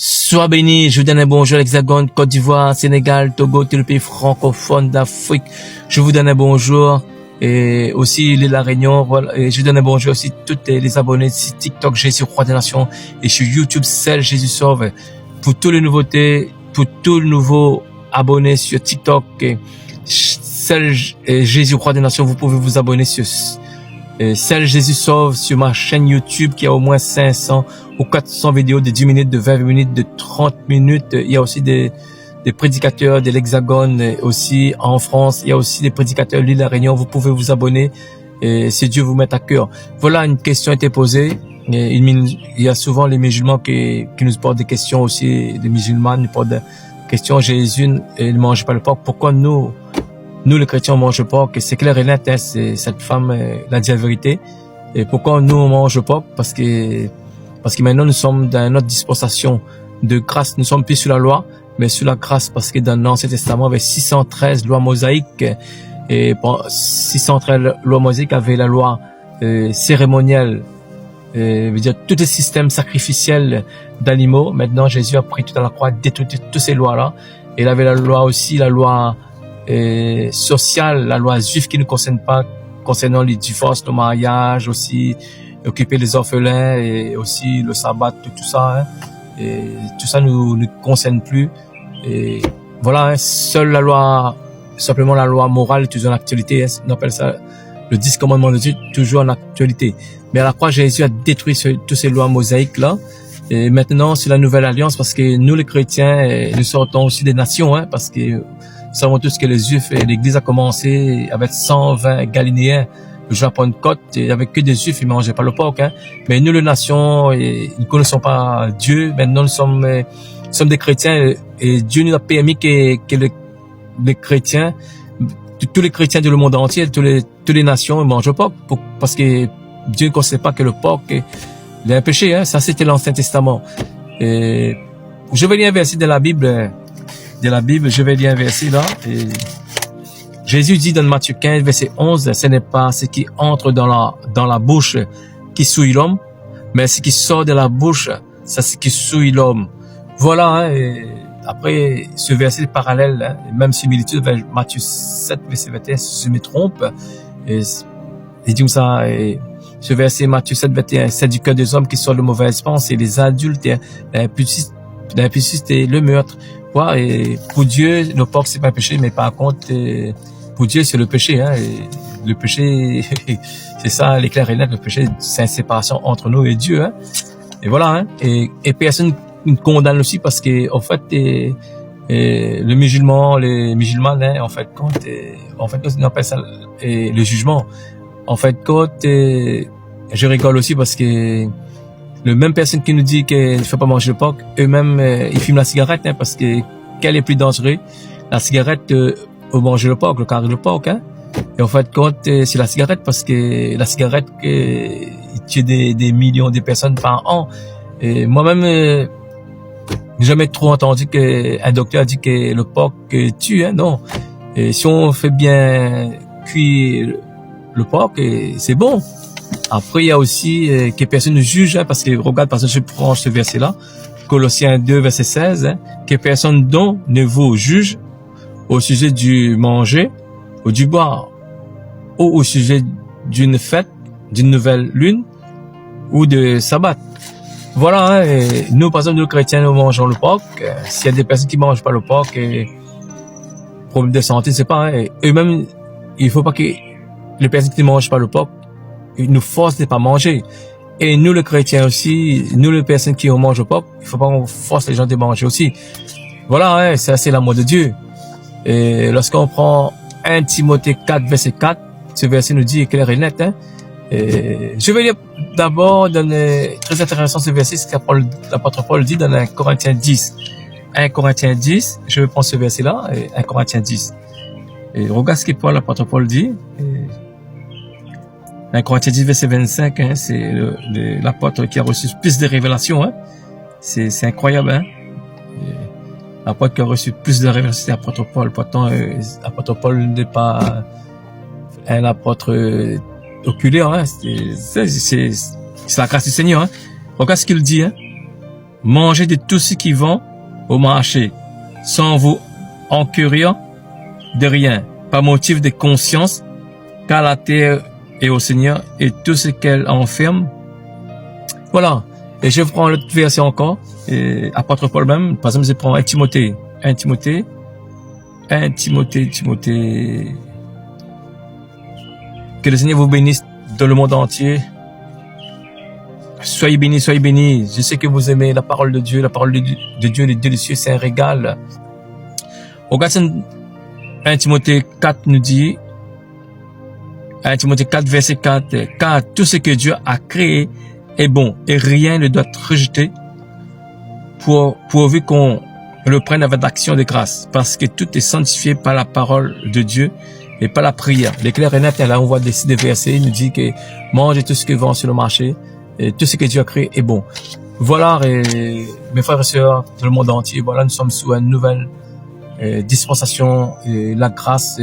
Sois béni, je vous donne un bonjour à l'Hexagone, Côte d'Ivoire, Sénégal, Togo, tous les pays francophones d'Afrique. Je vous donne un bonjour et aussi l'île La Réunion. Voilà. Et je vous donne un bonjour aussi tous les abonnés sur TikTok, Jésus Roi des Nations et sur YouTube, Celle Jésus Sauve. Pour toutes les nouveautés, pour tous les nouveaux abonnés sur TikTok, Celle Jésus Roi des Nations, vous pouvez vous abonner sur Celle Jésus Sauve sur ma chaîne YouTube qui a au moins 500 ou 400 vidéos de 10 minutes, de 20 minutes, de 30 minutes. Il y a aussi des prédicateurs de l'Hexagone aussi en France. Il y a aussi des prédicateurs de l'île La Réunion. Vous pouvez vous abonner et si Dieu vous met à cœur. Voilà, une question a été posée. Et il y a souvent les musulmans qui nous posent des questions aussi. Les musulmans nous posent des questions. Jésus ne mange pas le porc. Pourquoi nous les chrétiens, on mange le porc? C'est clair et net, hein, cette femme l'a dit la vérité. Et pourquoi nous, on mange le porc? Parce que maintenant, nous sommes dans une autre dispensation de grâce. Nous sommes plus sous la loi, mais sous la grâce, parce que dans l'Ancien Testament, il y avait 613 lois mosaïques. Et 613 lois mosaïques avaient la loi cérémonielle, veut dire tous les systèmes sacrificiels d'animaux. Maintenant, Jésus a pris tout à la croix, détruit toutes ces lois-là. Et il avait la loi aussi, la loi sociale, la loi juive qui ne concerne pas, concernant les divorces, le mariage aussi, occuper les orphelins et aussi le sabbat, tout ça, hein. Et tout ça nous concerne plus. Et voilà, hein, seule la loi, simplement la loi morale est toujours en actualité, hein. On appelle ça le 10 commandements de Dieu, toujours en actualité. Mais à la croix, Jésus a détruit toutes ces lois mosaïques-là. Et maintenant, c'est la nouvelle alliance, parce que nous, les chrétiens, nous sortons aussi des nations, hein, parce que nous savons tous que les Juifs, l'Église a commencé avec 120 Galiléens le jour de la Pentecôte, il n'y avait que des Juifs, ils ne mangeaient pas le porc, hein. Mais nous, les nations, nous ne connaissons pas Dieu. Maintenant, nous sommes des chrétiens et Dieu nous a permis que les chrétiens, tous les chrétiens du monde entier, toutes les nations mangent le porc, parce que Dieu ne considère pas que le porc est un péché, hein. Ça, c'était l'Ancien Testament. Et je vais lire un verset de la Bible, je vais lire un verset là. Et Jésus dit dans Matthieu 15, verset 11, ce n'est pas ce qui entre dans la bouche qui souille l'homme, mais ce qui sort de la bouche, c'est ce qui souille l'homme. Voilà, hein, et après, ce verset parallèle, hein, même similitude avec Matthieu 7, verset 21, si je me trompe, et il dit comme ça, et ce verset Matthieu 7, 21, c'est du cœur des hommes qui sortent de mauvaises pensées, les adultères, l'impudicité et le meurtre. Voilà, et pour Dieu, le porc, c'est pas un péché, mais par contre, pour Dieu, c'est le péché, hein. Et le péché, c'est ça, l'éclair et net, le péché, c'est une séparation entre nous et Dieu, hein. Et voilà, hein. Et personne nous condamne aussi parce que, en fait, les musulmans, hein, en fait, on appelle ça, le jugement. En fait, je rigole aussi parce que, le même personne qui nous dit qu'il ne faut pas manger le porc, eux-mêmes, ils fument la cigarette, hein, parce que, quel est plus dangereux? La cigarette, ou manger le porc, le carré de porc, hein. Et en fait, c'est la cigarette, parce que la cigarette, il tue des millions de personnes par an. Et moi-même, j'ai jamais trop entendu qu'un docteur a dit que le porc tue, hein, non. Et si on fait bien cuire le porc, c'est bon. Après, il y a aussi que personne ne juge, hein, parce que regarde, parce que je prends ce verset-là, Colossiens 2, verset 16, hein, que personne donc ne vous juge au sujet du manger ou du boire, ou au sujet d'une fête, d'une nouvelle lune ou de sabbat. Voilà, hein, et nous, par exemple, nous chrétiens, nous mangeons le porc. S'il y a des personnes qui mangent pas le porc, problème de santé, c'est pas, hein, et eux-mêmes, il faut pas que les personnes qui ne mangent pas le porc nous forcent de pas manger. Et nous, les chrétiens aussi, nous, les personnes qui mangent le porc, il faut pas qu'on force les gens de manger aussi. Voilà, hein, ça, c'est l'amour de Dieu. Et lorsqu'on prend 1 Timothée 4, verset 4, ce verset nous dit clair et net, hein. Et je vais lire d'abord très intéressant ce verset, c'est ce que l'apôtre Paul dit dans 1 Corinthiens 10. 1 Corinthiens 10, je vais prendre ce verset-là, 1 Corinthiens 10. Et regarde ce que l'apôtre Paul dit. 1 Corinthiens 10, verset 25, hein, c'est l'apôtre qui a reçu plus de révélations, hein. C'est incroyable, hein. L'apôtre qui a reçu plus de révélations, c'est l'apôtre Paul. Pourtant, l'apôtre Paul n'est pas un apôtre oculaire, hein. C'est la grâce du Seigneur, hein. Regarde ce qu'il dit, hein. Mangez de tout ce qui vend au marché, sans vous enquérir de rien, par motif de conscience, car la terre est au Seigneur et tout ce qu'elle enferme. Voilà. Et je prends l'autre verset encore, et apôtre Paul même, par exemple, je prends 1 Timothée. Que le Seigneur vous bénisse dans le monde entier. Soyez bénis, soyez bénis. Je sais que vous aimez la parole de Dieu. La parole de Dieu, le Dieu des cieux, c'est un régal. Regarde 1 Timothée 4 nous dit, 1 Timothée 4 verset 4, car tout ce que Dieu a créé est bon et rien ne doit être rejeté pourvu qu'on le prenne avec l'action de grâce, parce que tout est sanctifié par la parole de Dieu et par la prière. L'éclair est net, là on voit des versets, il nous dit que mangez tout ce qui vend sur le marché, et tout ce que Dieu a créé est bon. Voilà, et mes frères et sœurs dans le monde entier, voilà, nous sommes sous une nouvelle dispensation, et la grâce,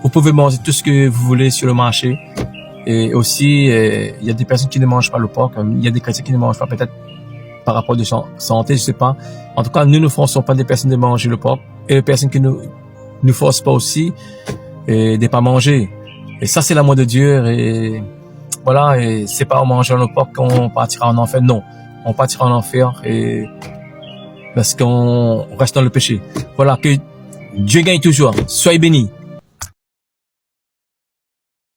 vous pouvez manger tout ce que vous voulez sur le marché. Et aussi, il y a des personnes qui ne mangent pas le porc, il y a des chrétiens qui ne mangent pas, peut-être par rapport de santé, je sais pas. En tout cas, nous ne forçons pas des personnes de manger le porc, et les personnes qui nous forcent pas aussi de pas manger. Et ça, c'est l'amour de Dieu, et voilà, et c'est pas en mangeant le porc qu'on partira en enfer, non. On partira en enfer, et parce qu'on reste dans le péché. Voilà, que Dieu gagne toujours. Soyez bénis.